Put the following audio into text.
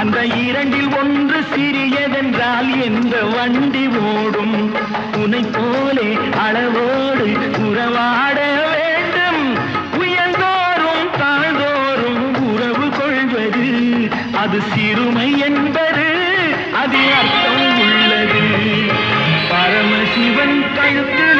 அந்த இரண்டில் ஒன்று சிறியதென்றால் எந்த வண்டி ஓடும்? உனை போலே அளவோடு உறவாட வேண்டும். உயர்ந்தோறும் தாழ்ந்தோறும் உறவு கொள்வது அது சிறுமை என்பது அது அர்த்தம் உள்ளது. பரமசிவன் கழுத்து